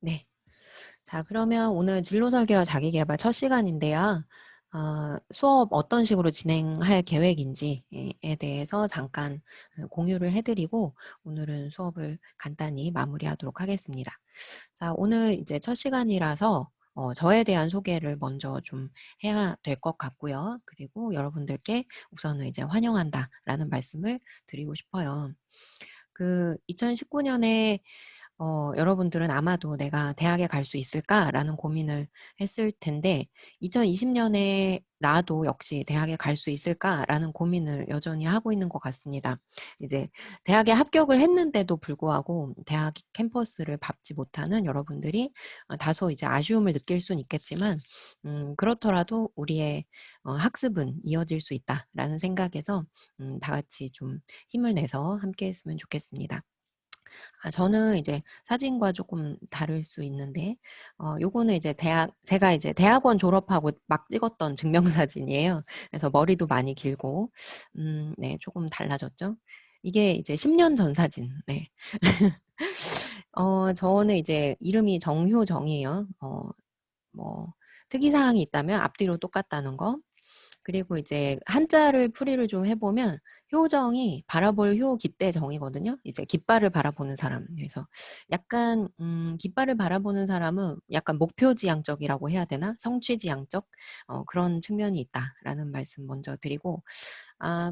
네. 자, 그러면 오늘 진로 설계와 자기계발 첫 시간인데요. 수업 어떤 식으로 진행할 계획인지에 대해서 잠깐 공유를 해드리고 오늘은 수업을 간단히 마무리하도록 하겠습니다. 자, 오늘 이제 첫 시간이라서 저에 대한 소개를 먼저 좀 해야 될 것 같고요. 그리고 여러분들께 우선은 이제 환영한다라는 말씀을 드리고 싶어요. 2019년에 여러분들은 아마도 '내가 대학에 갈 수 있을까?'라는 고민을 했을 텐데 2020년에 '나도 역시 대학에 갈 수 있을까?'라는 고민을 여전히 하고 있는 것 같습니다. 이제 대학에 합격을 했는데도 불구하고 대학 캠퍼스를 밟지 못하는 여러분들이 다소 이제 아쉬움을 느낄 수는 있겠지만 그렇더라도 '우리의 학습은 이어질 수 있다.'라는 생각에서 다 같이 좀 힘을 내서 함께 했으면 좋겠습니다. 저는 이제 사진과 조금 다를 수 있는데 요거는 이제 제가 이제 대학원 졸업하고 막 찍었던 증명사진이에요. 그래서 머리도 많이 길고 네, 조금 달라졌죠. 이게 이제 10년 전 사진. 네. 저는 이제 이름이 정효정이에요. 뭐 특이사항이 있다면 앞뒤로 똑같다는 거. 그리고 이제 한자를 풀이를 좀 해 보면 효정이 바라볼 효 깃대 정이거든요. 이제 깃발을 바라보는 사람. 그래서 약간 깃발을 바라보는 사람은 약간 목표지향적이라고 해야 되나? 성취지향적 그런 측면이 있다라는 말씀 먼저 드리고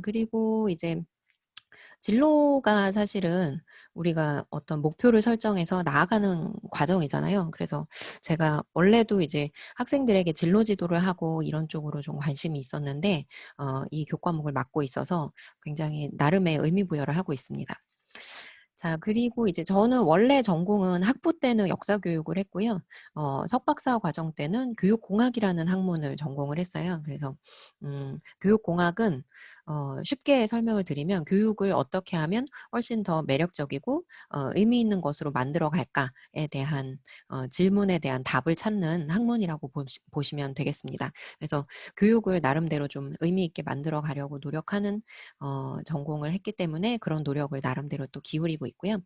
그리고 이제 진로가 사실은 우리가 어떤 목표를 설정해서 나아가는 과정이잖아요. 그래서 제가 원래도 이제 학생들에게 진로 지도를 하고 이런 쪽으로 좀 관심이 있었는데 이 교과목을 맡고 있어서 굉장히 나름의 의미 부여를 하고 있습니다. 자, 그리고 이제 저는 원래 전공은 학부 때는 역사 교육을 했고요. 석박사 과정 때는 교육공학이라는 학문을 전공을 했어요. 그래서 교육공학은 쉽게 설명을 드리면 교육을 어떻게 하면 훨씬 더 매력적이고 의미 있는 것으로 만들어 갈까에 대한 질문에 대한 답을 찾는 학문이라고 보시면 되겠습니다. 그래서 교육을 나름대로 좀 의미 있게 만들어 가려고 노력하는 전공을 했기 때문에 그런 노력을 나름대로 또 기울이고 있고요.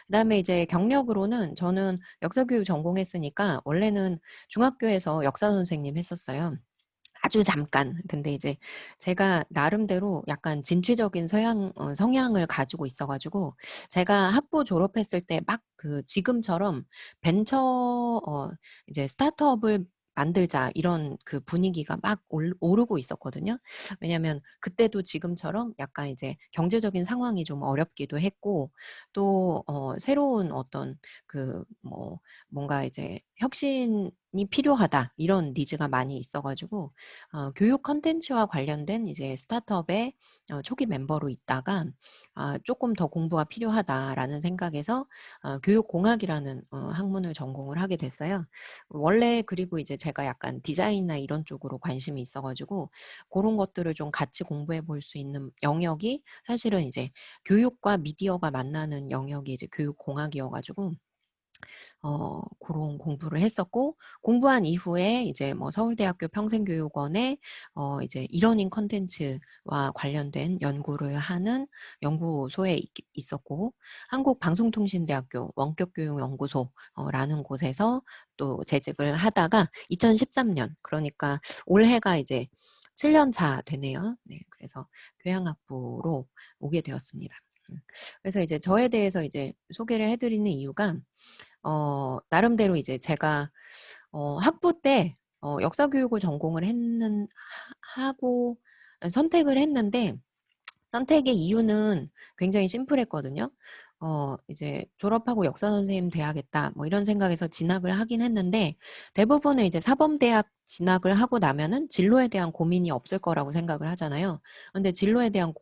그다음에 이제 경력으로는 저는 역사교육 전공했으니까 원래는 중학교에서 역사 선생님 했었어요. 아주 잠깐. 근데 이제 제가 나름대로 약간 진취적인 성향을 가지고 있어 가지고 제가 학부 졸업했을 때 막 지금처럼 벤처 이제 스타트업을 만들자 이런 분위기가 막 오르고 있었거든요. 왜냐하면 그때도 지금처럼 약간 이제 경제적인 상황이 좀 어렵기도 했고 또 새로운 어떤 뭔가 이제 '혁신이 필요하다.' 이런 니즈가 많이 있어 가지고 교육 콘텐츠와 관련된 이제 스타트업의 초기 멤버로 있다가 '쪼끔 더 공부가 필요하다.'라는 생각에서 교육공학이라는 학문을 전공을 하게 됐어요. 원래 그리고 이제 제가 약간 디자인이나 이런 쪽으로 관심이 있어 가지고 고런 것들을 좀 같이 공부해 볼 수 있는 영역이 사실은 이제 교육과 미디어가 만나는 영역이 이제 교육공학이어 가지고 고런 공부를 했었고 공부한 이후에 이제 뭐 서울대학교 평생교육원에 이제 이러닝 콘텐츠와 관련된 연구를 하는 연구소에 있었고 한국방송통신대학교 원격교육연구소 라는 곳에서 또 재직을 하다가 2013년 그러니까 올해가 이제 7년 차 되네요. 네. 그래서 교양학부로 오게 되었습니다. 그래서 이제 저에 대해서 이제 소개를 해 드리는 이유가 나름대로 이제 제가 학부 때 역사 교육을 전공을 했는 하 하고 선택을 했는데 선택의 이유는 굉장히 심플했거든요. 이제 '졸업하고 역사 선생님 돼야겠다.' 뭐 이런 생각에서 진학을 하긴 했는데 대부분은 이제 사범대학 진학을 하고 나면은 진로에 대한 고민이 없을 거라고 생각을 하잖아요. 근데 진로에 대한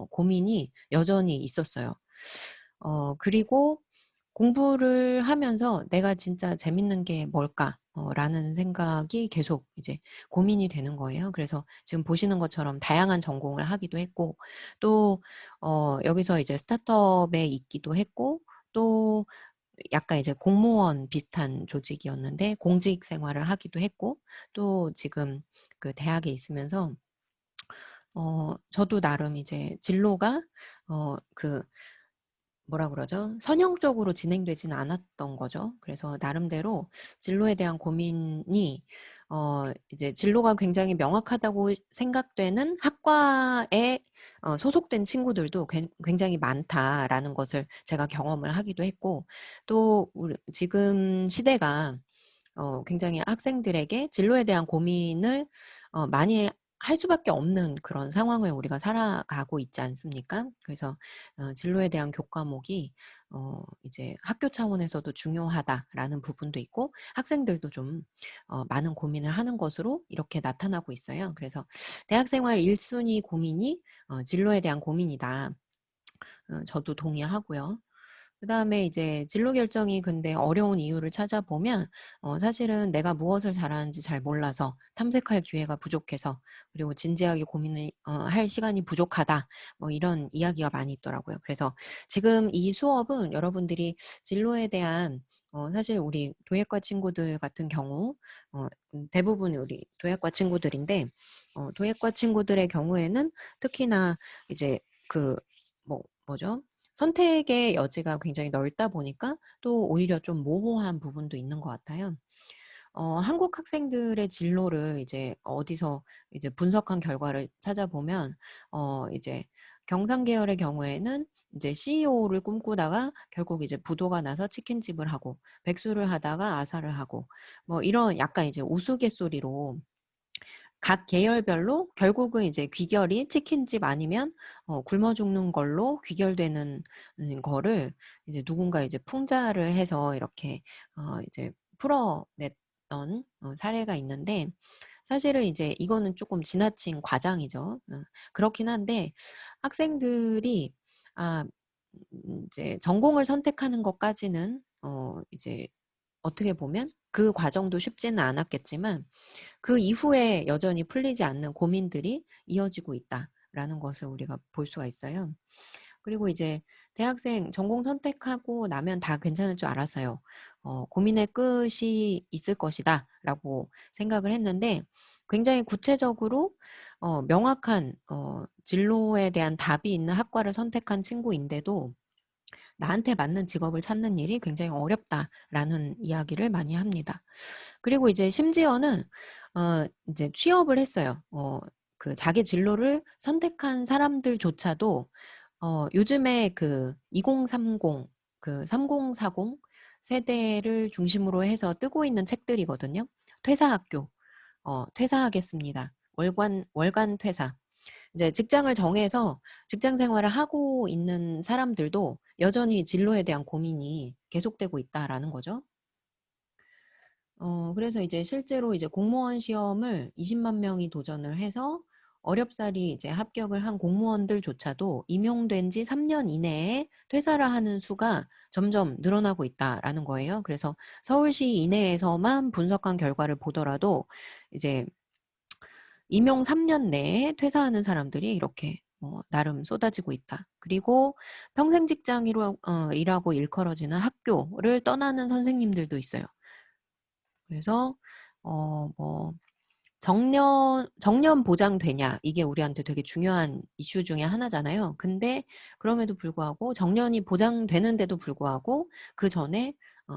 고민이 여전히 있었어요. 그리고 공부를 하면서 '내가 진짜 재밌는 게 뭘까?' 라는 생각이 계속 이제 고민이 되는 거예요. 그래서 지금 보시는 것처럼 다양한 전공을 하기도 했고 또 여기서 이제 스타트업에 있기도 했고 또 약간 이제 공무원 비슷한 조직이었는데 공직 생활을 하기도 했고 또 지금 대학에 있으면서 저도 나름 이제 진로가 어 그 뭐라 그러죠? 선형적으로 진행되지는 않았던 거죠. 그래서 나름대로 진로에 대한 고민이 이제 진로가 굉장히 명확하다고 생각되는 학과에 소속된 친구들도 굉장히 많다라는 것을 제가 경험을 하기도 했고, 또 지금 시대가 굉장히 학생들에게 진로에 대한 고민을 많이 할 수밖에 없는 그런 상황을 우리가 살아가고 있지 않습니까? 그래서 진로에 대한 교과목이 이제 학교 차원에서도 중요하다라는 부분도 있고, 학생들도 좀 많은 고민을 하는 것으로 이렇게 나타나고 있어요. 그래서 대학생활 1순위 고민이 진로에 대한 고민이다. 저도 동의하고요. 그다음에 이제 진로 결정이 근데 어려운 이유를 찾아보면 사실은 내가 무엇을 잘하는지 잘 몰라서, 탐색할 기회가 부족해서, 그리고 진지하게 고민을 할 시간이 부족하다. 뭐 이런 이야기가 많이 있더라고요. 그래서 지금 이 수업은 여러분들이 진로에 대한 사실 우리 도예과 친구들 같은 경우 대부분 우리 도예과 친구들인데, 도예과 친구들의 경우에는 특히나 이제 그 뭐죠? 선택의 여지가 굉장히 넓다 보니까 또 오히려 좀 모호한 부분도 있는 것 같아요. 한국 학생들의 진로를 이제 어디서 이제 분석한 결과를 찾아보면 이제 경상 계열의 경우에는 이제 CEO를 꿈꾸다가 결국 이제 부도가 나서 치킨집을 하고, 백수를 하다가 아사를 하고, 뭐 이런 약간 이제 우스갯소리로 각 계열별로 결국은 이제 귀결이 치킨집 아니면 굶어 죽는 걸로 귀결되는 거를 이제 누군가 이제 풍자를 해서 이렇게 이제 풀어냈던 사례가 있는데, 사실은 이제 이거는 조금 지나친 과장이죠. 그렇긴 한데 학생들이 아 이제 전공을 선택하는 것까지는 이제 어떻게 보면 그 과정도 쉽지는 않았겠지만, 그 이후에 여전히 풀리지 않는 고민들이 이어지고 있다라는 것을 우리가 볼 수가 있어요. 그리고 이제 대학생 전공 선택하고 나면 다 괜찮을 줄 알았어요. 고민의 끝이 있을 것이다라고 생각을 했는데, 굉장히 구체적으로 명확한 진로에 대한 답이 있는 학과를 선택한 친구인데도 나한테 맞는 직업을 찾는 일이 굉장히 어렵다라는 이야기를 많이 합니다. 그리고 이제 심지어는 이제 취업을 했어요. 그 자기 진로를 선택한 사람들조차도 요즘에 그 2030, 그 3040 세대를 중심으로 해서 뜨고 있는 책들이거든요. 퇴사학교, 퇴사하겠습니다. 월간 퇴사. 이제 직장을 정해서 직장 생활을 하고 있는 사람들도 여전히 진로에 대한 고민이 계속되고 있다라는 거죠. 그래서 이제 실제로 이제 공무원 시험을 20만 명이 도전을 해서 어렵사리 이제 합격을 한 공무원들조차도 임용된 지 3년 이내에 퇴사를 하는 수가 점점 늘어나고 있다라는 거예요. 그래서 서울시 이내에서만 분석한 결과를 보더라도 이제 임용 3년 내에 퇴사하는 사람들이 이렇게 나름 쏟아지고 있다. 그리고 평생 직장으로 일하고 일컬어지는 학교를 떠나는 선생님들도 있어요. 그래서 뭐 정년 보장되냐, 이게 우리한테 되게 중요한 이슈 중에 하나잖아요. 근데 그럼에도 불구하고 정년이 보장되는데도 불구하고 그 전에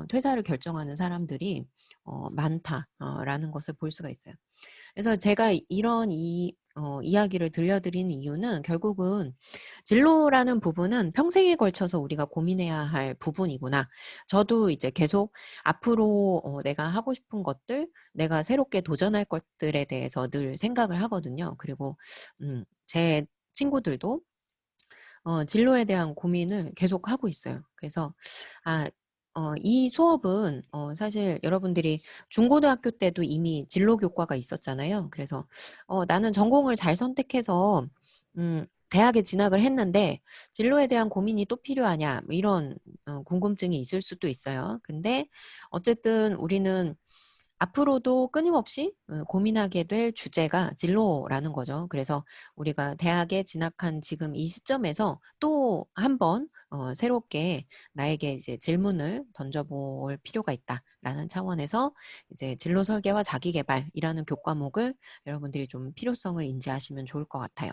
퇴사를 결정하는 사람들이 많다라는 것을 볼 수가 있어요. 그래서 제가 이런 이야기를 들려드리는 이유는 결국은 진로라는 부분은 평생에 걸쳐서 우리가 고민해야 할 부분이구나. 저도 이제 계속 앞으로 내가 하고 싶은 것들, 내가 새롭게 도전할 것들에 대해서 늘 생각을 하거든요. 그리고 제 친구들도 진로에 대한 고민을 계속 하고 있어요. 그래서 이 수업은 사실 여러분들이 중고등학교 때도 이미 진로 교과가 있었잖아요. 그래서 나는 전공을 잘 선택해서 대학에 진학을 했는데 진로에 대한 고민이 또 필요하냐, 뭐 이런 궁금증이 있을 수도 있어요. 근데 어쨌든 우리는 앞으로도 끊임없이 고민하게 될 주제가 진로라는 거죠. 그래서 우리가 대학에 진학한 지금 이 시점에서 또 한 번 새롭게 나에게 이제 질문을 던져볼 필요가 있다라는 차원에서 이제 진로 설계와 자기 개발이라는 교과목을 여러분들이 좀 필요성을 인지하시면 좋을 것 같아요.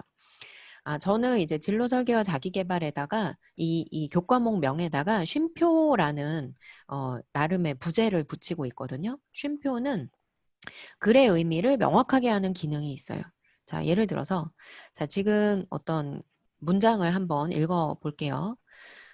저는 이제 진로 설계와 자기 계발에다가 이 교과목 명에다가 쉼표라는 나름의 부제를 붙이고 있거든요. 쉼표는 글의 의미를 명확하게 하는 기능이 있어요. 자, 예를 들어서 자, 지금 어떤 문장을 한번 읽어 볼게요.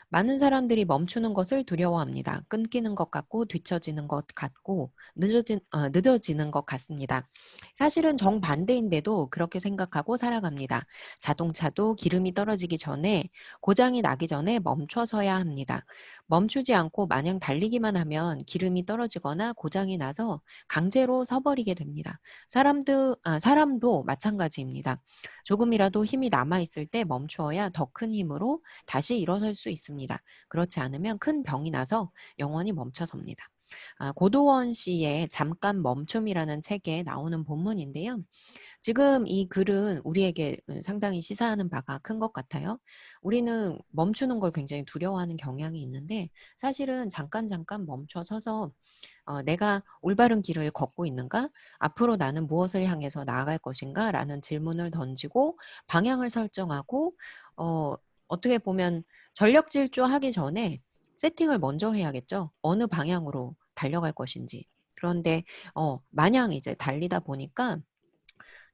많은 사람들이 멈추는 것을 두려워합니다. 끊기는 것 같고 뒤처지는 것 같고 늦어지는 것 같습니다. 사실은 정반대인데도 그렇게 생각하고 살아갑니다. 자동차도 기름이 떨어지기 전에 고장이 나기 전에 멈춰서야 합니다. 멈추지 않고 마냥 달리기만 하면 기름이 떨어지거나 고장이 나서 강제로 서버리게 됩니다. 사람도 마찬가지입니다. 조금이라도 힘이 남아있을 때 멈추어야 더 큰 힘으로 다시 일어설 수 있습니다. 그렇지 않으면 큰 병이 나서 영원히 멈춰섭니다. 고도원 씨의 잠깐 멈춤이라는 책에 나오는 본문인데요. 지금 이 글은 우리에게 상당히 시사하는 바가 큰 것 같아요. 우리는 멈추는 걸 굉장히 두려워하는 경향이 있는데 사실은 잠깐 멈춰 서서 내가 올바른 길을 걷고 있는가? 앞으로 나는 무엇을 향해서 나아갈 것인가? 라는 질문을 던지고 방향을 설정하고 어떻게 보면 전력 질주하기 전에 세팅을 먼저 해야겠죠. 어느 방향으로 달려갈 것인지. 그런데 마냥 이제 달리다 보니까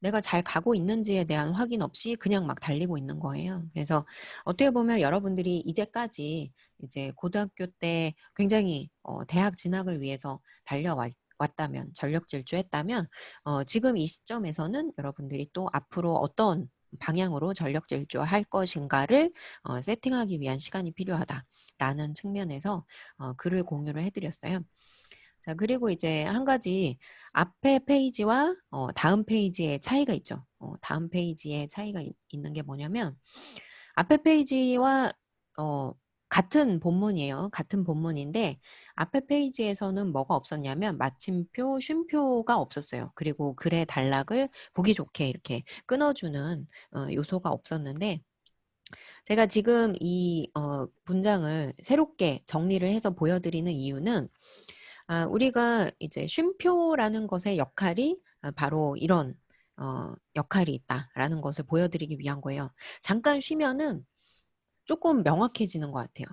내가 잘 가고 있는지에 대한 확인 없이 그냥 막 달리고 있는 거예요. 그래서 어떻게 보면 여러분들이 이제까지 이제 고등학교 때 굉장히 대학 진학을 위해서 달려왔다면, 전력 질주했다면, 지금 이 시점에서는 여러분들이 또 앞으로 어떤 방향으로 전력 질주할 것인가를 세팅하기 위한 시간이 필요하다라는 측면에서 글을 공유를 해드렸어요. 자, 그리고 이제 한 가지 앞에 페이지와 다음 페이지의 차이가 있죠. 다음 페이지의 차이가 있는 게 뭐냐면 앞에 페이지와 같은 본문이에요. 같은 본문인데 앞에 페이지에서는 뭐가 없었냐면 마침표, 쉼표가 없었어요. 그리고 글의 단락을 보기 좋게 이렇게 끊어주는 요소가 없었는데 제가 지금 이 문장을 새롭게 정리를 해서 보여드리는 이유는 우리가 이제 쉼표라는 것의 역할이 바로 이런 역할이 있다라는 것을 보여드리기 위한 거예요. 잠깐 쉬면은 조금 명확해지는 것 같아요.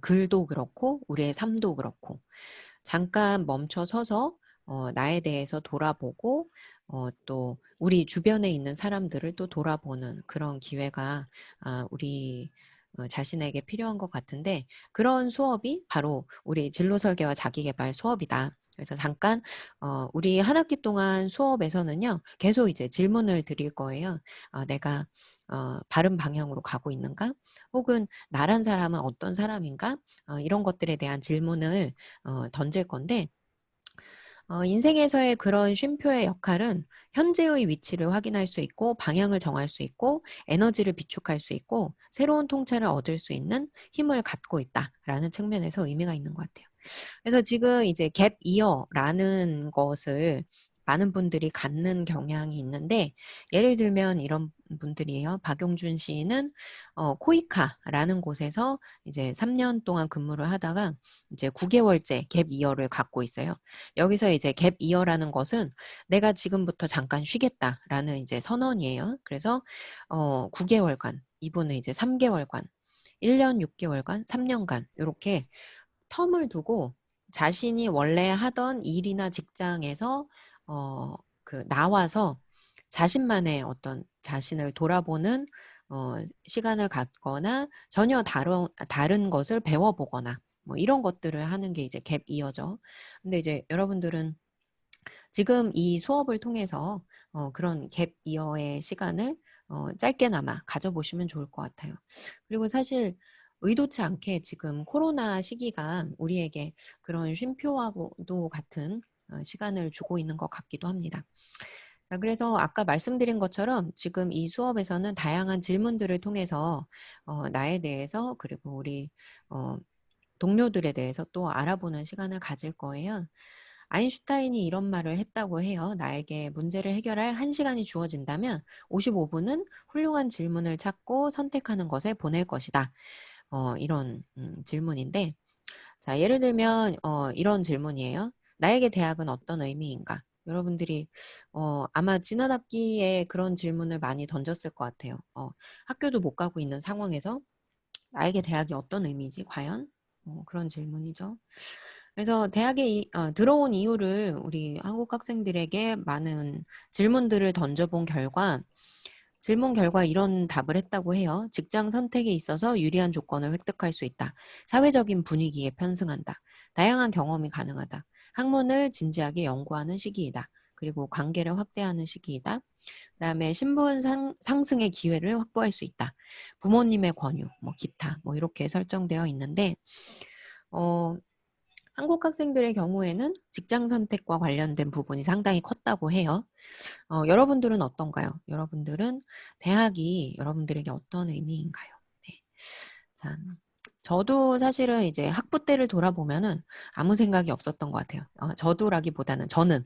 글도 그렇고 우리의 삶도 그렇고 잠깐 멈춰 서서 나에 대해서 돌아보고 또 우리 주변에 있는 사람들을 또 돌아보는 그런 기회가 우리 자신에게 필요한 것 같은데 그런 수업이 바로 우리 진로 설계와 자기계발 수업이다. 그래서 잠깐 우리 한 학기 동안 수업에서는요 계속 이제 질문을 드릴 거예요. 내가 바른 방향으로 가고 있는가? 혹은 나란 사람은 어떤 사람인가? 이런 것들에 대한 질문을 던질 건데 인생에서의 그런 쉼표의 역할은 현재의 위치를 확인할 수 있고 방향을 정할 수 있고 에너지를 비축할 수 있고 새로운 통찰을 얻을 수 있는 힘을 갖고 있다라는 측면에서 의미가 있는 것 같아요. 그래서 지금 이제 갭 이어라는 것을 많은 분들이 갖는 경향이 있는데 예를 들면 이런 분들이에요. 박용준 씨는 코이카라는 곳에서 이제 3년 동안 근무를 하다가 이제 9개월째 갭 이어를 갖고 있어요. 여기서 이제 갭 이어라는 것은 내가 지금부터 잠깐 쉬겠다라는 이제 선언이에요. 그래서 9개월간 이분은 이제 3개월간 1년 6개월간 3년간 이렇게 텀을 두고 자신이 원래 하던 일이나 직장에서 나와서 자신만의 어떤 자신을 돌아보는 시간을 갖거나 전혀 다른 것을 배워보거나 뭐 이런 것들을 하는 게 이제 갭 이어죠. 근데 이제 여러분들은 지금 이 수업을 통해서 그런 갭 이어의 시간을 짧게나마 가져보시면 좋을 것 같아요. 그리고 사실 의도치 않게 지금 코로나 시기가 우리에게 그런 쉼표하고도 같은 시간을 주고 있는 것 같기도 합니다. 자, 그래서 아까 말씀드린 것처럼 지금 이 수업에서는 다양한 질문들을 통해서 나에 대해서 그리고 우리 동료들에 대해서 또 알아보는 시간을 가질 거예요. 아인슈타인이 이런 말을 했다고 해요. 나에게 문제를 해결할 1시간이 주어진다면 55분은 훌륭한 질문을 찾고 선택하는 것에 보낼 것이다. 이런 질문인데 자, 예를 들면 이런 질문이에요. 나에게 대학은 어떤 의미인가? 여러분들이 아마 지난 학기에 그런 질문을 많이 던졌을 것 같아요. 학교도 못 가고 있는 상황에서 나에게 대학이 어떤 의미지 과연? 그런 질문이죠. 그래서 대학에 들어온 이유를 우리 한국 학생들에게 많은 질문들을 던져본 결과 질문 결과 이런 답을 했다고 해요. 직장 선택에 있어서 유리한 조건을 획득할 수 있다. 사회적인 분위기에 편승한다. 다양한 경험이 가능하다. 학문을 진지하게 연구하는 시기이다. 그리고 관계를 확대하는 시기이다. 그다음에 신분 상승의 기회를 확보할 수 있다. 부모님의 권유, 뭐 기타, 뭐 이렇게 설정되어 있는데 어, 한국 학생들의 경우에는 직장 선택과 관련된 부분이 상당히 컸다고 해요. 여러분들은 어떤가요? 여러분들은 대학이 여러분들에게 어떤 의미인가요? 네. 자, 저도 사실은 이제 학부 때를 돌아보면은 아무 생각이 없었던 것 같아요. 저도라기보다는 저는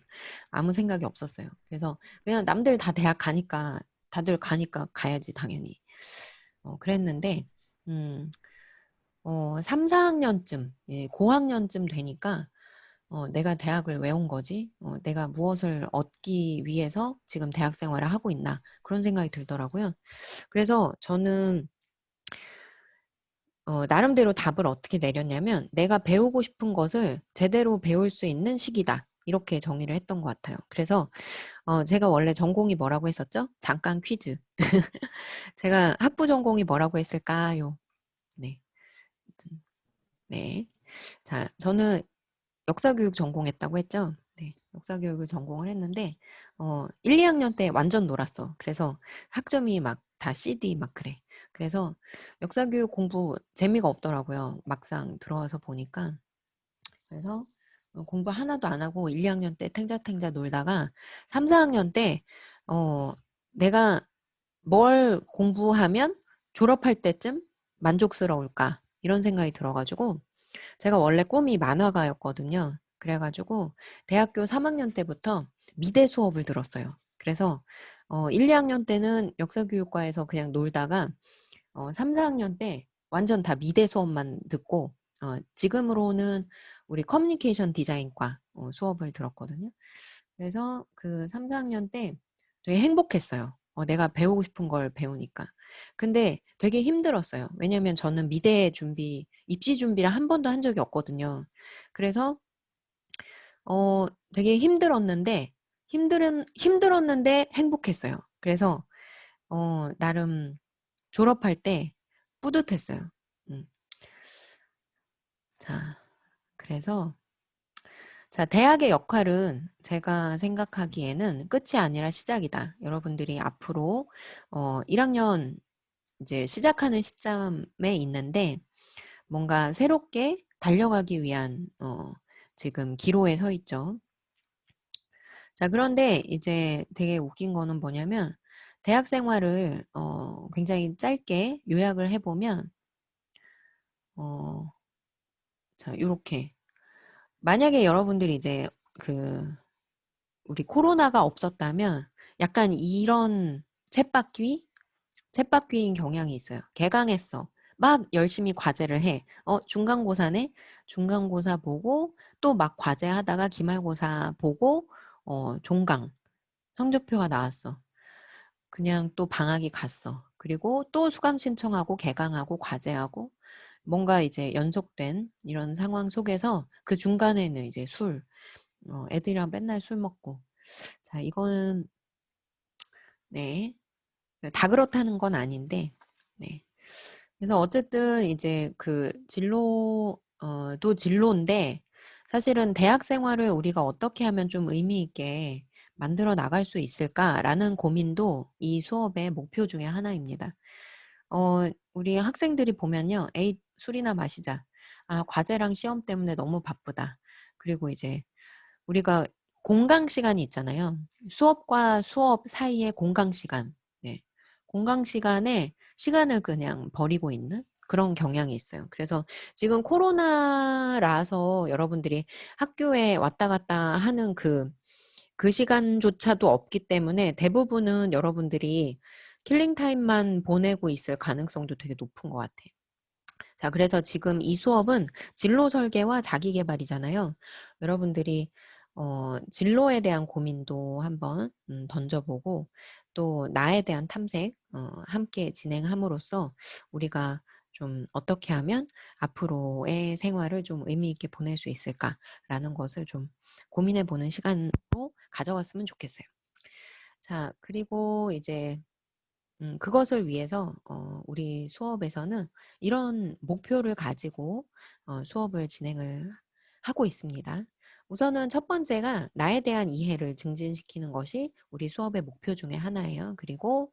아무 생각이 없었어요. 그래서 그냥 남들 다 대학 가니까 다들 가니까 가야지 당연히. 그랬는데 3, 4학년쯤 고학년쯤 되니까 내가 대학을 왜 온 거지? 내가 무엇을 얻기 위해서 지금 대학 생활을 하고 있나? 그런 생각이 들더라고요. 그래서 저는 나름대로 답을 어떻게 내렸냐면 내가 배우고 싶은 것을 제대로 배울 수 있는 시기다. 이렇게 정의를 했던 것 같아요. 그래서 제가 원래 전공이 뭐라고 했었죠? 잠깐 퀴즈. 제가 학부 전공이 뭐라고 했을까요? 네. 네. 자, 저는 역사교육 전공했다고 했죠? 네. 역사교육을 전공을 했는데 1, 2학년 때 완전 놀았어. 그래서 학점이 막 다 CD 막 그래. 그래서 역사교육 공부 재미가 없더라고요. 막상 들어와서 보니까. 그래서 공부 하나도 안 하고 1, 2학년 때 탱자탱자 놀다가 3, 4학년 때 내가 뭘 공부하면 졸업할 때쯤 만족스러울까 이런 생각이 들어가지고 제가 원래 꿈이 만화가였거든요. 그래가지고 대학교 3학년 때부터 미대 수업을 들었어요. 그래서 1, 2학년 때는 역사교육과에서 그냥 놀다가 3, 4학년 때 완전 다 미대 수업만 듣고 지금으로는 우리 커뮤니케이션 디자인과 수업을 들었거든요. 그래서 그 3, 4학년 때 되게 행복했어요. 내가 배우고 싶은 걸 배우니까. 근데 되게 힘들었어요. 왜냐면 저는 미대 준비, 입시 준비를 한 번도 한 적이 없거든요. 그래서 되게 힘들었는데 행복했어요. 그래서 나름 졸업할 때 뿌듯했어요. 음. 자, 그래서 자, 대학의 역할은 제가 생각하기에는 끝이 아니라 시작이다. 여러분들이 앞으로 1학년 이제 시작하는 시점에 있는데 뭔가 새롭게 달려가기 위한 지금 기로에 서 있죠. 자, 그런데 이제 되게 웃긴 거는 뭐냐면 대학 생활을 굉장히 짧게 요약을 해보면 자, 요렇게 만약에 여러분들이 이제 그 우리 코로나가 없었다면 약간 이런 쳇바퀴인 경향이 있어요. 개강했어. 막 열심히 과제를 해. 중간고사네? 중간고사 보고 또 막 과제하다가 기말고사 보고 종강. 성적표가 나왔어. 그냥 또 방학이 갔어. 그리고 또 수강 신청하고 개강하고 과제하고 뭔가 이제 연속된 이런 상황 속에서 그 중간에는 이제 애들이랑 맨날 술 먹고. 자, 이거는 네. 다 그렇다는 건 아닌데, 네. 그래서 어쨌든 이제 그 또 진로인데, 사실은 대학 생활을 우리가 어떻게 하면 좀 의미 있게 만들어 나갈 수 있을까라는 고민도 이 수업의 목표 중에 하나입니다. 우리 학생들이 보면요. 에이, 술이나 마시자. 아, 과제랑 시험 때문에 너무 바쁘다. 그리고 이제 우리가 공강 시간이 있잖아요. 수업과 수업 사이에 공강 시간. 네. 공강 시간에 시간을 그냥 버리고 있는 그런 경향이 있어요. 그래서 지금 코로나라서 여러분들이 학교에 왔다 갔다 하는 그 시간조차도 없기 때문에 대부분은 여러분들이 킬링 타임만 보내고 있을 가능성도 되게 높은 것 같아요. 자, 그래서 지금 이 수업은 진로 설계와 자기 개발이잖아요. 여러분들이 진로에 대한 고민도 한번 던져보고 또 나에 대한 탐색 함께 진행함으로써 우리가 좀 어떻게 하면 앞으로의 생활을 좀 의미 있게 보낼 수 있을까라는 것을 좀 고민해 보는 시간으로 가져갔으면 좋겠어요. 자, 그리고 이제 그것을 위해서 우리 수업에서는 이런 목표를 가지고 수업을 진행을 하고 있습니다. 우선은 첫 번째가 나에 대한 이해를 증진시키는 것이 우리 수업의 목표 중에 하나예요. 그리고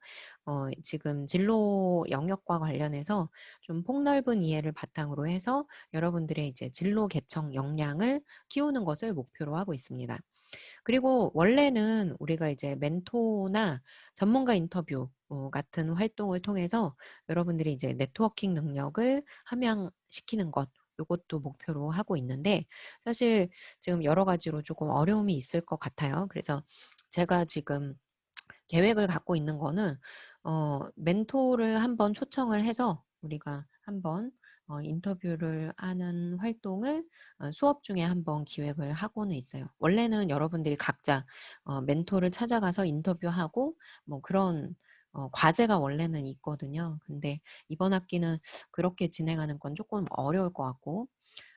지금 진로 영역과 관련해서 좀 폭넓은 이해를 바탕으로 해서 여러분들의 이제 진로 개척 역량을 키우는 것을 목표로 하고 있습니다. 그리고 원래는 우리가 이제 멘토나 전문가 인터뷰 같은 활동을 통해서 여러분들이 이제 네트워킹 능력을 함양시키는 것, 요것도 목표로 하고 있는데 사실 지금 여러 가지로 조금 어려움이 있을 것 같아요. 그래서 제가 지금 계획을 갖고 있는 거는 멘토를 한번 초청을 해서 우리가 한번 인터뷰를 하는 활동을 수업 중에 한번 기획을 하고는 있어요. 원래는 여러분들이 각자 멘토를 찾아가서 인터뷰하고 뭐 그런 과제가 원래는 있거든요. 근데 이번 학기는 그렇게 진행하는 건 조금 어려울 것 같고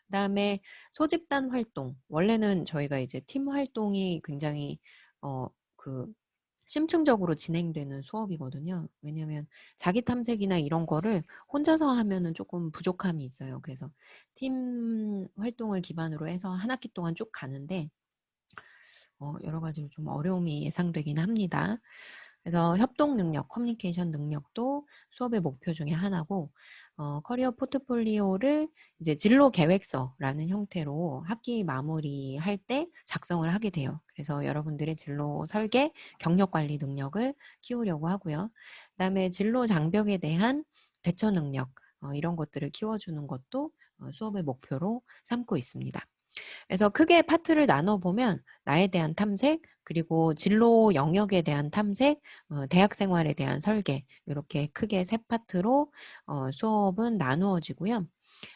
그다음에 소집단 활동. 원래는 저희가 이제 팀 활동이 굉장히 그 심층적으로 진행되는 수업이거든요. 왜냐하면 자기 탐색이나 이런 거를 혼자서 하면은 조금 부족함이 있어요. 그래서 팀 활동을 기반으로 해서 한 학기 동안 쭉 가는데 여러 가지로 좀 어려움이 예상되긴 합니다. 그래서 협동 능력, 커뮤니케이션 능력도 수업의 목표 중에 하나고 커리어 포트폴리오를 이제 진로 계획서라는 형태로 학기 마무리할 때 작성을 하게 돼요. 그래서 여러분들의 진로 설계, 경력 관리 능력을 키우려고 하고요. 그다음에 진로 장벽에 대한 대처 능력 이런 것들을 키워주는 것도 수업의 목표로 삼고 있습니다. 그래서 크게 파트를 나눠보면 나에 대한 탐색, 그리고 진로 영역에 대한 탐색, 대학 생활에 대한 설계 이렇게 크게 세 파트로 수업은 나누어지고요.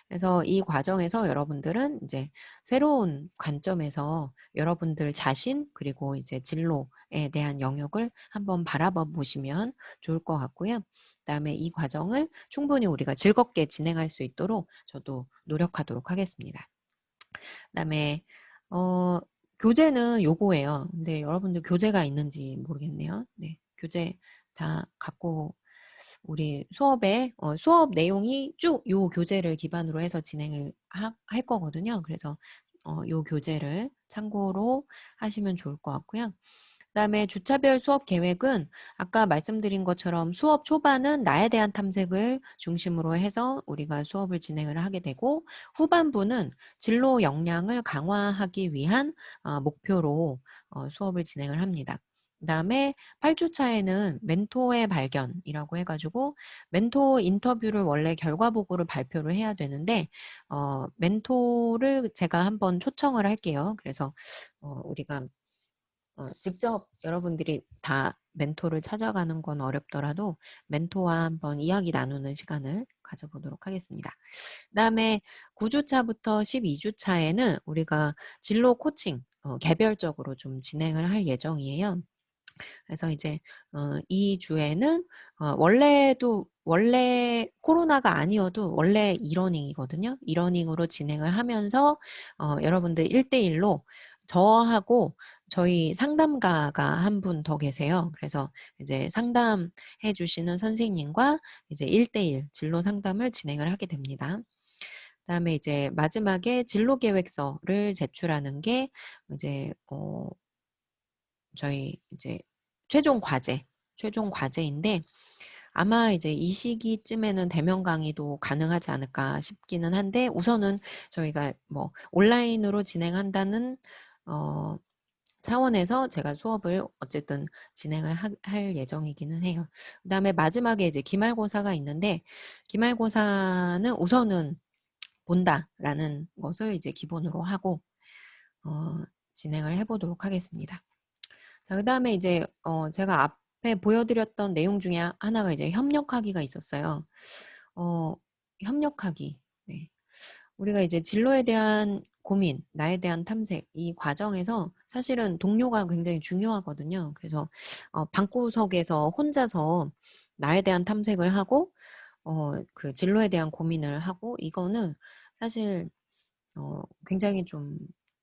그래서 이 과정에서 여러분들은 이제 새로운 관점에서 여러분들 자신 그리고 이제 진로에 대한 영역을 한번 바라봐 보시면 좋을 것 같고요. 그다음에 이 과정을 충분히 우리가 즐겁게 진행할 수 있도록 저도 노력하도록 하겠습니다. 그다음에 어 교재는 요거예요. 근데 여러분들 교재가 있는지 모르겠네요. 네. 교재 다 갖고 우리 수업에 수업 내용이 쭉 요 교재를 기반으로 해서 진행을 할 거거든요. 그래서 요 교재를 참고로 하시면 좋을 것 같고요. 그다음에 주차별 수업 계획은 아까 말씀드린 것처럼 수업 초반은 나에 대한 탐색을 중심으로 해서 우리가 수업을 진행을 하게 되고 후반부는 진로 역량을 강화하기 위한 목표로 수업을 진행을 합니다. 그다음에 8주차에는 멘토의 발견이라고 해가지고 멘토 인터뷰를 원래 결과 보고를 발표를 해야 되는데 멘토를 제가 한번 초청을 할게요. 그래서 우리가 직접 여러분들이 다 멘토를 찾아가는 건 어렵더라도 멘토와 한번 이야기 나누는 시간을 가져보도록 하겠습니다. 그다음에 9주차부터 12주차에는 우리가 진로 코칭 개별적으로 좀 진행을 할 예정이에요. 그래서 이제 이 주에는 원래 코로나가 아니어도 원래 이러닝이거든요. 이러닝으로 진행을 하면서 여러분들 1대1로 저하고 저희 상담가가 한 분 더 계세요. 그래서 이제 상담해 주시는 선생님과 이제 1대1 진로 상담을 진행을 하게 됩니다. 그다음에 이제 마지막에 진로 계획서를 제출하는 게 이제 저희 이제 최종 과제인데 아마 이제 이 시기쯤에는 대면 강의도 가능하지 않을까 싶기는 한데 우선은 저희가 뭐 온라인으로 진행한다는 어 차원에서 제가 수업을 어쨌든 진행을 할 예정이기는 해요. 그다음에 마지막에 이제 기말고사가 있는데 기말고사는 우선은 본다라는 것을 이제 기본으로 하고 어 진행을 해 보도록 하겠습니다. 자, 그다음에 이제 제가 앞에 보여드렸던 내용 중에 하나가 이제 협력하기가 있었어요. 어 협력하기. 네. 우리가 이제 진로에 대한 고민, 나에 대한 탐색 이 과정에서 사실은 동료가 굉장히 중요하거든요. 그래서 방구석에서 혼자서 나에 대한 탐색을 하고 그 진로에 대한 고민을 하고 이거는 사실 굉장히 좀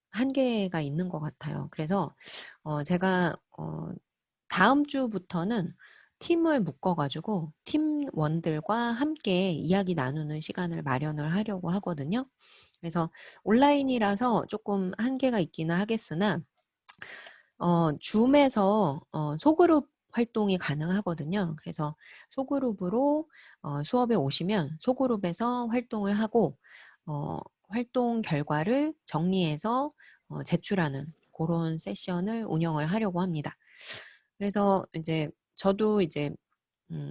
한계가 있는 것 같아요. 그래서 제가 다음 주부터는 팀을 묶어 가지고 팀원들과 함께 이야기 나누는 시간을 마련을 하려고 하거든요. 그래서 온라인이라서 조금 한계가 있기는 하겠으나 줌에서 소그룹 활동이 가능하거든요. 그래서 소그룹으로 수업에 오시면 소그룹에서 활동을 하고 활동 결과를 정리해서 제출하는 그런 세션을 운영을 하려고 합니다. 그래서 이제 저도 이제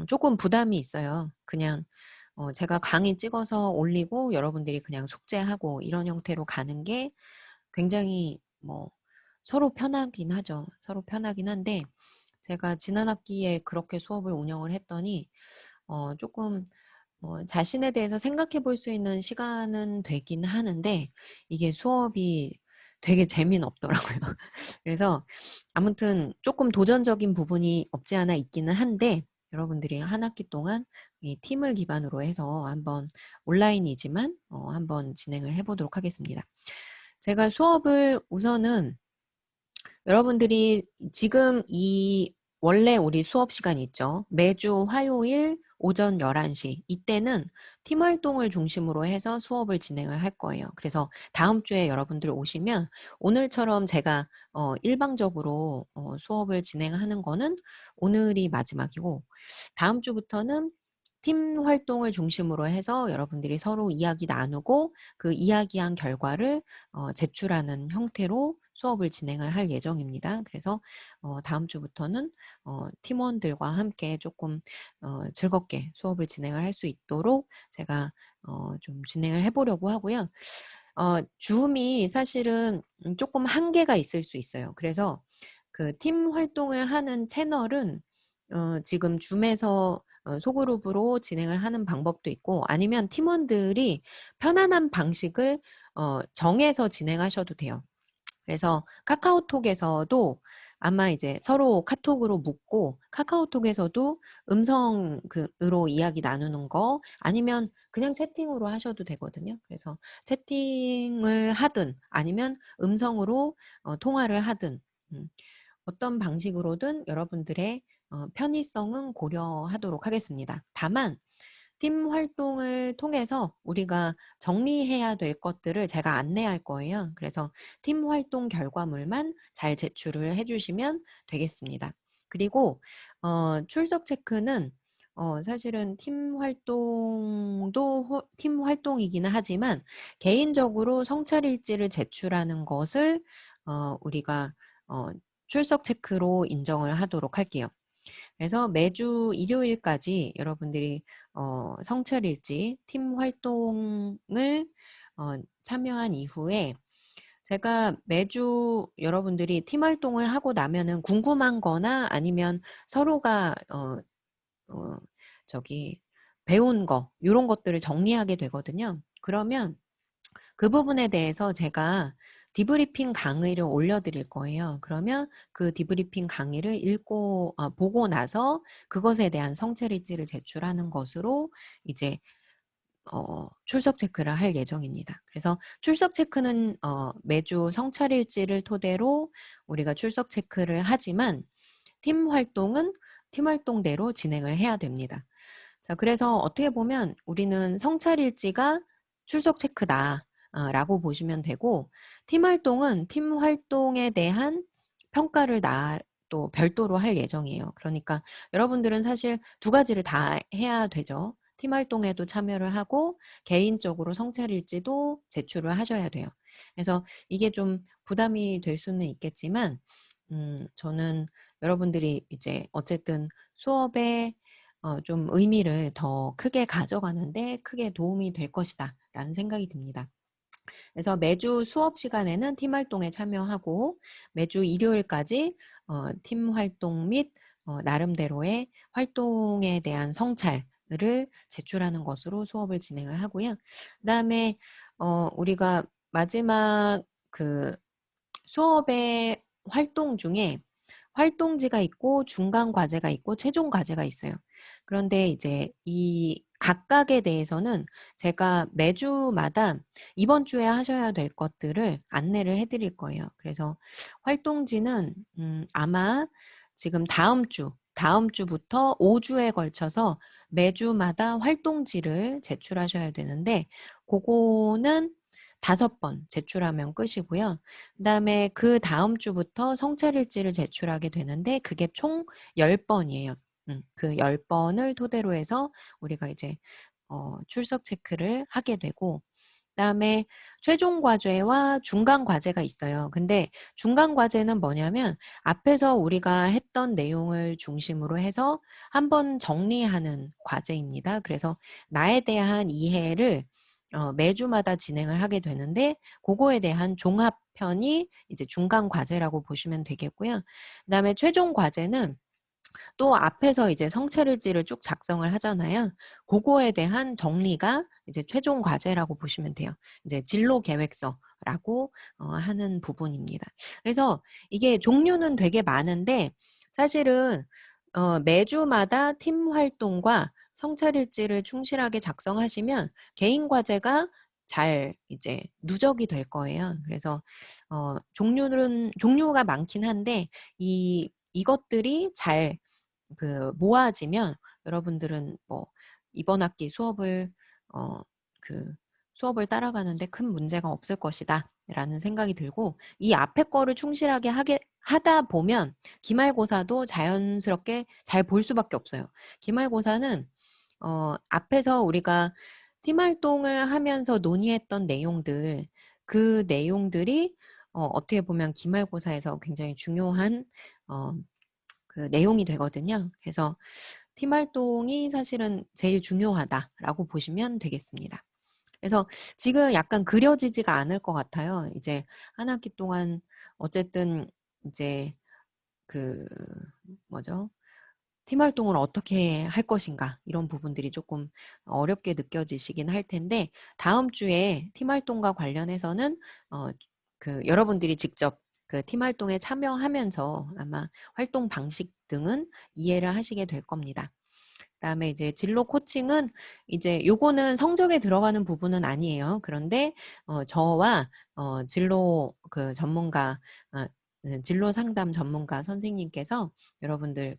조금 부담이 있어요. 그냥 제가 강의 찍어서 올리고 여러분들이 그냥 숙제하고 이런 형태로 가는 게 굉장히 뭐 서로 편하긴 하죠. 서로 편하긴 한데 제가 지난 학기에 그렇게 수업을 운영을 했더니 조금 자신에 대해서 생각해 볼 수 있는 시간은 되긴 하는데 이게 수업이 되게 재미는 없더라고요. 그래서 아무튼 조금 도전적인 부분이 없지 않아 있기는 한데 여러분들이 한 학기 동안 이 팀을 기반으로 해서 한번 온라인이지만 한번 진행을 해 보도록 하겠습니다. 제가 수업을 우선은 여러분들이 지금 이 원래 우리 수업 시간이 있죠. 매주 화요일 오전 11시 이때는 팀 활동을 중심으로 해서 수업을 진행을 할 거예요. 그래서 다음 주에 여러분들 오시면 오늘처럼 제가 일방적으로 수업을 진행하는 거는 오늘이 마지막이고 다음 주부터는 팀 활동을 중심으로 해서 여러분들이 서로 이야기 나누고 그 이야기한 결과를 제출하는 형태로 수업을 진행을 할 예정입니다. 그래서 다음 주부터는 팀원들과 함께 조금 즐겁게 수업을 진행을 할 수 있도록 제가 좀 진행을 해 보려고 하고요. 줌이 사실은 조금 한계가 있을 수 있어요. 그래서 그 팀 활동을 하는 채널은 지금 줌에서 소그룹으로 진행을 하는 방법도 있고 아니면 팀원들이 편안한 방식을 정해서 진행하셔도 돼요. 그래서 카카오톡에서도 아마 이제 서로 카톡으로 묻고 카카오톡에서도 음성 으로 이야기 나누는 거 아니면 그냥 채팅으로 하셔도 되거든요. 그래서 채팅을 하든 아니면 음성으로 통화를 하든 어떤 방식으로든 여러분들의 편의성은 고려하도록 하겠습니다. 다만 팀 활동을 통해서 우리가 정리해야 될 것들을 제가 안내할 거예요. 그래서 팀 활동 결과물만 잘 제출을 해주시면 되겠습니다. 그리고 출석 체크는 사실은 팀 활동이기는 하지만 개인적으로 성찰일지를 제출하는 것을 우리가 어, 출석 체크로 인정을 하도록 할게요. 그래서 매주 일요일까지 여러분들이 성찰일지 팀 활동을 참여한 이후에 제가 매주 여러분들이 팀 활동을 하고 나면은 궁금한 거나 아니면 서로가 어 저기 배운 거 요런 것들을 정리하게 되거든요. 그러면 그 부분에 대해서 제가 디브리핑 강의를 올려드릴 거예요. 그러면 그 디브리핑 강의를 보고 나서 그것에 대한 성찰일지를 제출하는 것으로 이제 출석 체크를 할 예정입니다. 그래서 출석 체크는 매주 성찰일지를 토대로 우리가 출석 체크를 하지만 팀 활동은 팀 활동대로 진행을 해야 됩니다. 자, 그래서 어떻게 보면 우리는 성찰일지가 출석 체크다. 라고 보시면 되고, 팀 활동은 팀 활동에 대한 평가를 또 별도로 할 예정이에요. 그러니까 여러분들은 사실 두 가지를 다 해야 되죠. 팀 활동에도 참여를 하고 개인적으로 성찰일지도 제출을 하셔야 돼요. 그래서 이게 좀 부담이 될 수는 있겠지만, 저는 여러분들이 이제 어쨌든 수업에 좀 의미를 더 크게 가져가는데 크게 도움이 될 것이다 라는 생각이 듭니다. 그래서 매주 수업 시간에는 팀 활동에 참여하고 매주 일요일까지 팀 활동 및 나름대로의 활동에 대한 성찰을 제출하는 것으로 수업을 진행을 하고요. 그다음에 우리가 마지막 그 수업의 활동 중에 활동지가 있고 중간 과제가 있고 최종 과제가 있어요. 그런데 이제 이 각각에 대해서는 제가 매주마다 이번 주에 하셔야 될 것들을 안내를 해드릴 거예요. 그래서 활동지는 아마 지금 다음 주부터 5주에 걸쳐서 매주마다 활동지를 제출하셔야 되는데 그거는 5번 제출하면 끝이고요. 그다음에 그 다음 주부터 성찰일지를 제출하게 되는데 그게 총 10번이에요. 그 10번을 토대로 해서 우리가 이제 출석 체크를 하게 되고 그다음에 최종 과제와 중간 과제가 있어요. 근데 중간 과제는 뭐냐면 앞에서 우리가 했던 내용을 중심으로 해서 한번 정리하는 과제입니다. 그래서 나에 대한 이해를 매주마다 진행을 하게 되는데 그거에 대한 종합편이 이제 중간 과제라고 보시면 되겠고요. 그다음에 최종 과제는 또 앞에서 이제 성찰일지를 쭉 작성을 하잖아요. 그거에 대한 정리가 이제 최종 과제라고 보시면 돼요. 이제 진로 계획서라고 하는 부분입니다. 그래서 이게 종류는 되게 많은데 사실은 매주마다 팀 활동과 성찰일지를 충실하게 작성하시면 개인 과제가 잘 이제 누적이 될 거예요. 그래서 종류가 많긴 한데 이것들이 잘 모아지면 여러분들은 뭐 이번 학기 수업을 그 수업을 따라가는데 큰 문제가 없을 것이다 라는 생각이 들고 이 앞에 거를 충실하게 하다 보면 기말고사도 자연스럽게 잘 볼 수밖에 없어요. 기말고사는 앞에서 우리가 팀 활동을 하면서 논의했던 내용들 그 내용들이 어떻게 보면 기말고사에서 굉장히 중요한 그 내용이 되거든요. 그래서 팀 활동이 사실은 제일 중요하다라고 보시면 되겠습니다. 그래서 지금 약간 그려지지가 않을 것 같아요. 이제 한 학기 동안 어쨌든 이제 그 뭐죠? 팀 활동을 어떻게 할 것인가 이런 부분들이 조금 어렵게 느껴지시긴 할 텐데 다음 주에 팀 활동과 관련해서는 여러분들이 직접 그 팀 활동에 참여하면서 아마 활동 방식 등은 이해를 하시게 될 겁니다. 그다음에 이제 진로 코칭은 이제 요거는 성적에 들어가는 부분은 아니에요. 그런데 저와 진로 그 전문가 진로 상담 전문가 선생님께서 여러분들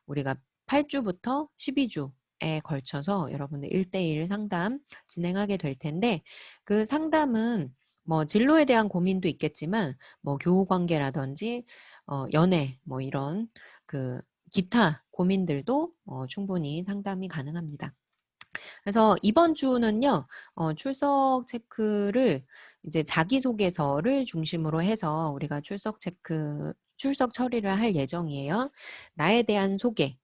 우리가 8주부터 12주에 걸쳐서 여러분들 1대1 상담 진행하게 될 텐데 그 상담은 뭐 진로에 대한 고민도 있겠지만 뭐 교우 관계라든지 연애 뭐 이런 기타 고민들도 충분히 상담이 가능합니다. 그래서 이번 주는요, 출석 체크를 이제 자기소개서를 중심으로 해서 우리가 출석 처리를 할 예정이에요. 나에 대한 소개,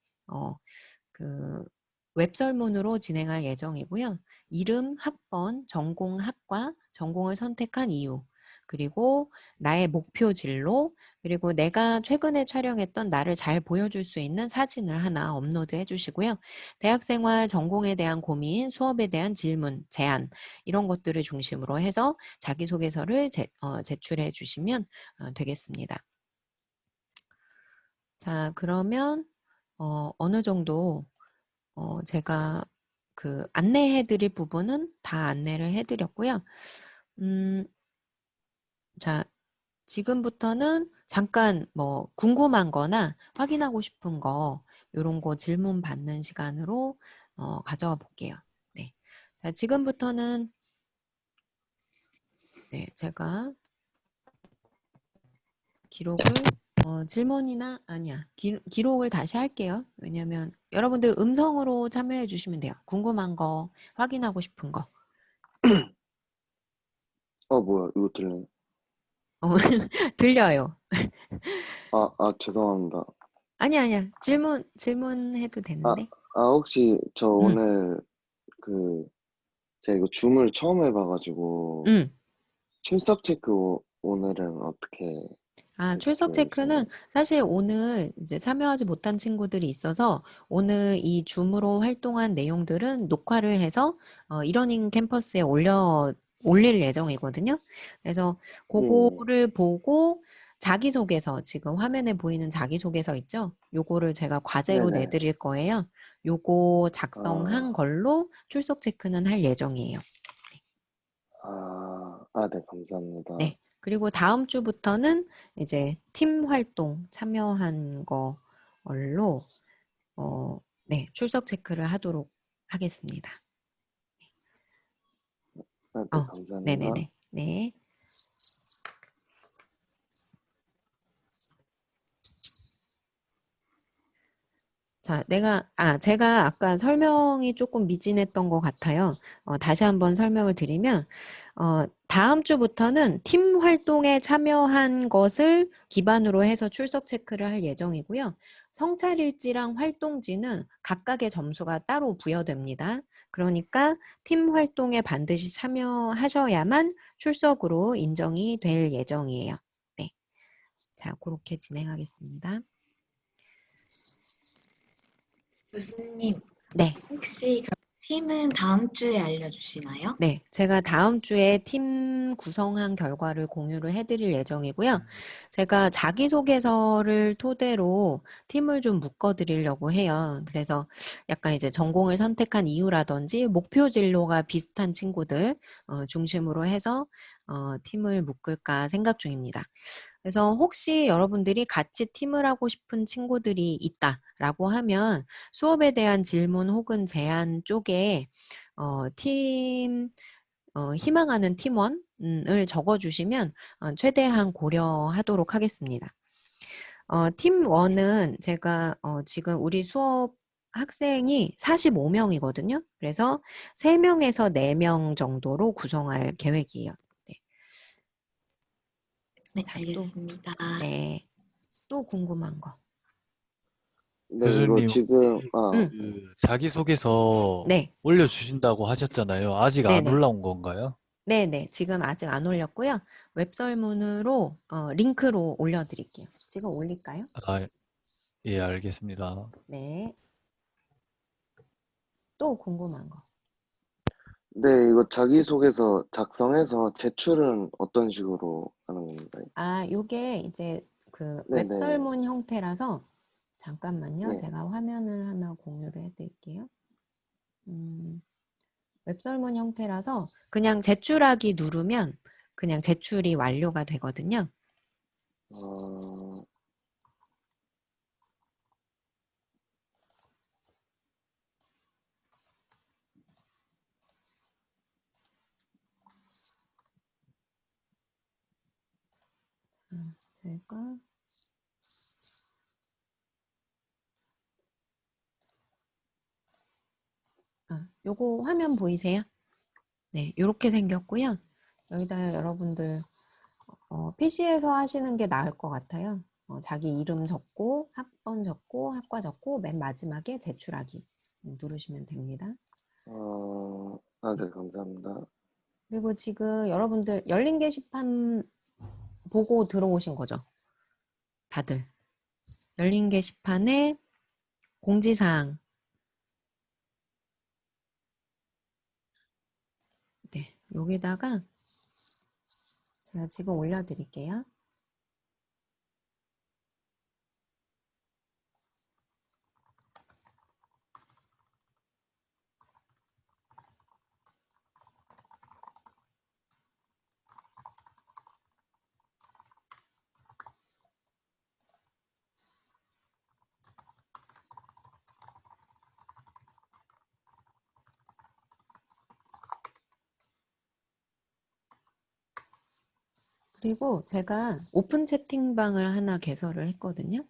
웹설문으로 진행할 예정이고요. 이름, 학번, 전공, 학과, 전공을 선택한 이유, 그리고 나의 목표 진로, 그리고 내가 최근에 촬영했던 나를 잘 보여줄 수 있는 사진을 하나 업로드 해주시고요. 대학생활 전공에 대한 고민, 수업에 대한 질문, 제안 이런 것들을 중심으로 해서 자기소개서를 제출해 주시면 되겠습니다. 자, 그러면 어느 정도 제가 안내해 드릴 부분은 다 안내를 해 드렸고요. 자, 지금부터는 잠깐 뭐 궁금한 거나 확인하고 싶은 거 요런 거 질문 받는 시간으로 가져와 볼게요. 네. 자, 지금부터는 네, 제가 기록을 질문이나 아니야. 기록을 다시 할게요. 왜냐면 여러분들 음성으로 참여해 주시면 돼요. 궁금한 거, 확인하고 싶은 거. 뭐야, 이거 들리네. 들려요. 죄송합니다. 아니야. 질문해도 아, 되는데. 혹시 저 응, 오늘 제가 이거 줌을 처음 해봐가지고, 응. 출석 체크 오늘은 어떻게 출석 해주시나요? 체크는 사실 오늘 이제 참여하지 못한 친구들이 있어서 오늘 이 줌으로 활동한 내용들은 녹화를 해서 이러닝 캠퍼스에 올릴 예정이거든요. 그래서 예. 그거를 보고 자기소개서, 지금 화면에 보이는 자기소개서 있죠? 요거를 제가 과제로 네네. 내드릴 거예요. 요거 작성한 아, 걸로 출석 체크는 할 예정이에요. 네, 감사합니다. 네. 그리고 다음 주부터는 이제 팀 활동 참여한 걸로 네, 출석 체크를 하도록 하겠습니다. 네, 감사합니다. 네네네. 네. 자, 제가 아까 설명이 조금 미진했던 것 같아요. 다시 한번 설명을 드리면, 다음 주부터는 팀 활동에 참여한 것을 기반으로 해서 출석 체크를 할 예정이고요. 성찰일지랑 활동지는 각각의 점수가 따로 부여됩니다. 그러니까 팀 활동에 반드시 참여하셔야만 출석으로 인정이 될 예정이에요. 네. 자, 그렇게 진행하겠습니다. 교수님, 네. 혹시 그럼 팀은 다음 주에 알려주시나요? 네, 제가 다음 주에 팀 구성한 결과를 공유를 해드릴 예정이고요. 제가 자기소개서를 토대로 팀을 좀 묶어드리려고 해요. 그래서 약간 이제 전공을 선택한 이유라든지 목표 진로가 비슷한 친구들 중심으로 해서 팀을 묶을까 생각 중입니다. 그래서 혹시 여러분들이 같이 팀을 하고 싶은 친구들이 있다라고 하면 수업에 대한 질문 혹은 제안 쪽에 희망하는 팀원을 적어주시면 최대한 고려하도록 하겠습니다. 팀 1은 제가 지금 우리 수업 학생이 45명이거든요. 그래서 3명에서 4명 정도로 구성할 계획이에요. 네. 네, 자, 알겠습니다. 네. 또 궁금한 거. 네, 이거 교수님, 지금, 혹시 응, 그 자기소개서 네. 올려주신다고 하셨잖아요. 아직 안 네네. 올라온 건가요? 네네. 지금 아직 안 올렸고요. 웹설문으로, 링크로 올려드릴게요. 지금 올릴까요? 아, 예, 알겠습니다. 네. 또 궁금한 거. 네, 이거 자기소개서 작성해서 제출은 어떤 식으로 하는 건가요? 요게 이제 그 네네. 웹설문 형태라서, 잠깐만요. 네. 제가 화면을 하나 공유를 해드릴게요. 웹설문 형태라서 그냥 제출하기 누르면 그냥 제출이 완료가 되거든요. 어, 제가 요거 화면 보이세요? 네, 요렇게 생겼고요. 여기다 여러분들 PC에서 하시는 게 나을 것 같아요. 자기 이름 적고 학번 적고 학과 적고 맨 마지막에 제출하기 누르시면 됩니다. 네, 감사합니다. 그리고 지금 여러분들 열린 게시판 보고 들어오신 거죠? 다들. 열린 게시판에 공지사항. 네, 여기다가 제가 지금 올려드릴게요. 그리고 제가 오픈 채팅방을 하나 개설을 했거든요.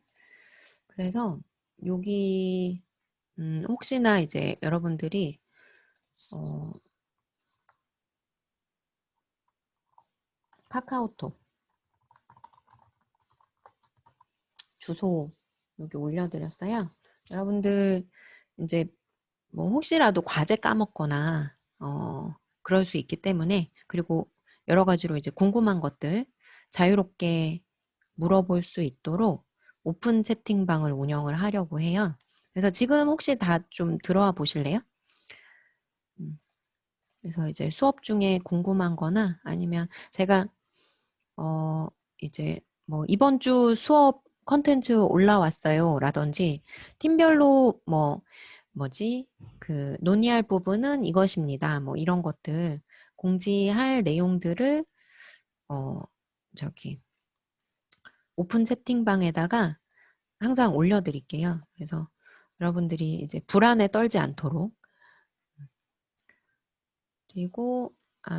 그래서 여기 혹시나 이제 여러분들이 카카오톡 주소 여기 올려드렸어요. 여러분들 이제 뭐 혹시라도 과제 까먹거나 그럴 수 있기 때문에, 그리고 여러 가지로 이제 궁금한 것들 자유롭게 물어볼 수 있도록 오픈 채팅방을 운영을 하려고 해요. 그래서 지금 혹시 다 좀 들어와 보실래요? 그래서 이제 수업 중에 궁금한 거나 아니면 제가 이제 뭐 이번 주 수업 컨텐츠 올라왔어요 라든지 팀별로 그 논의할 부분은 이것입니다. 뭐 이런 것들 공지할 내용들을 저기 오픈 채팅방에다가 항상 올려드릴게요. 그래서 여러분들이 이제 불안에 떨지 않도록. 그리고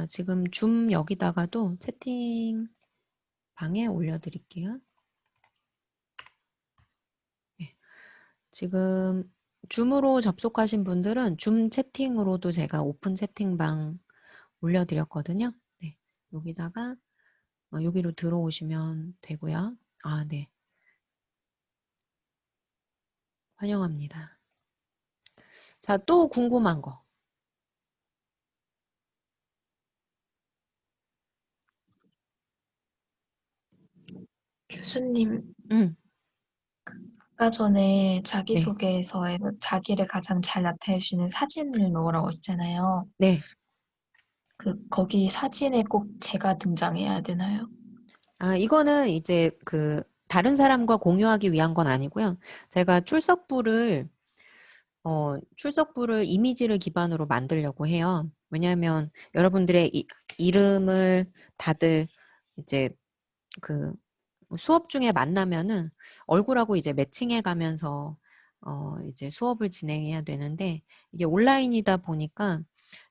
지금 줌 여기다가도 채팅방에 올려드릴게요. 네. 지금 줌으로 접속하신 분들은 줌 채팅으로도 제가 오픈 채팅방 올려드렸거든요. 네. 여기다가 여기로 들어오시면 되고요. 네. 환영합니다. 자, 또 궁금한 거. 교수님, 응, 아까 전에 네, 자기소개서에 자기를 가장 잘 나타내주는 사진을 넣으라고 했잖아요. 네. 거기 사진에 꼭 제가 등장해야 되나요? 이거는 이제 다른 사람과 공유하기 위한 건 아니고요. 제가 출석부를 이미지를 기반으로 만들려고 해요. 왜냐하면 여러분들의 이름을 다들 이제 수업 중에 만나면은 얼굴하고 이제 매칭해 가면서 이제 수업을 진행해야 되는데 이게 온라인이다 보니까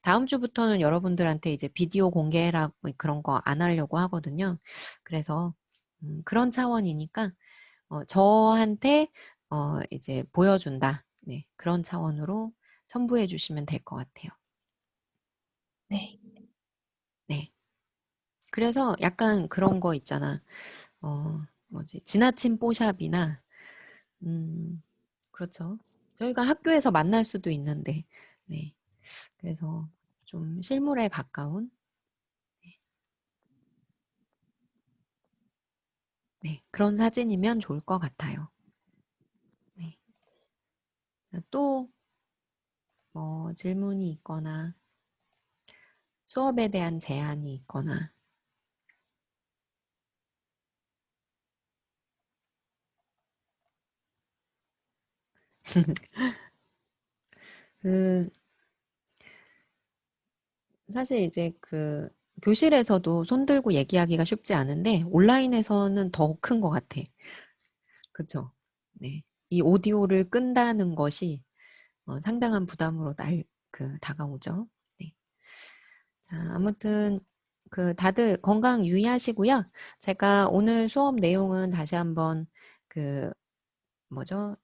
다음 주부터는 여러분들한테 이제 비디오 공개해라 뭐 그런 거 안 하려고 하거든요. 그래서 그런 차원이니까 저한테 이제 보여준다. 네, 그런 차원으로 첨부해 주시면 될 것 같아요. 네. 네. 그래서 약간 그런 거 있잖아. 지나친 뽀샵이나 그렇죠. 저희가 학교에서 만날 수도 있는데, 네. 그래서 좀 실물에 가까운, 네. 그런 사진이면 좋을 것 같아요. 네. 또, 질문이 있거나, 수업에 대한 제안이 있거나, 사실 이제 교실에서도 손들고 얘기하기가 쉽지 않은데, 온라인에서는 더 큰 것 같아. 그쵸? 네. 이 오디오를 끈다는 것이 상당한 부담으로 다가오죠. 네. 자, 아무튼 다들 건강 유의하시고요. 제가 오늘 수업 내용은 다시 한번 뭐죠?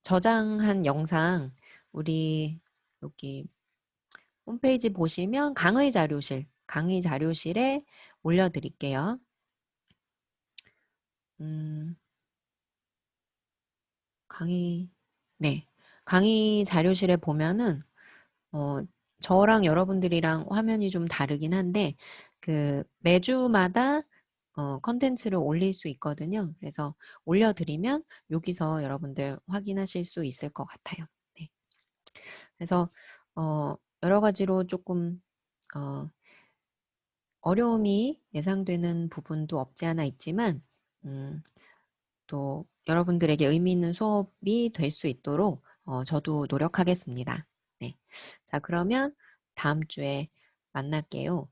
저장한 영상 우리 여기 홈페이지 보시면 강의 자료실에 올려드릴게요. 네. 강의 자료실에 보면은 저랑 여러분들이랑 화면이 좀 다르긴 한데 매주마다 컨텐츠를 올릴 수 있거든요. 그래서 올려드리면 여기서 여러분들 확인하실 수 있을 것 같아요. 네. 그래서 여러 가지로 조금 어려움이 예상되는 부분도 없지 않아 있지만 또 여러분들에게 의미 있는 수업이 될 수 있도록 저도 노력하겠습니다. 네. 자, 그러면 다음 주에 만날게요.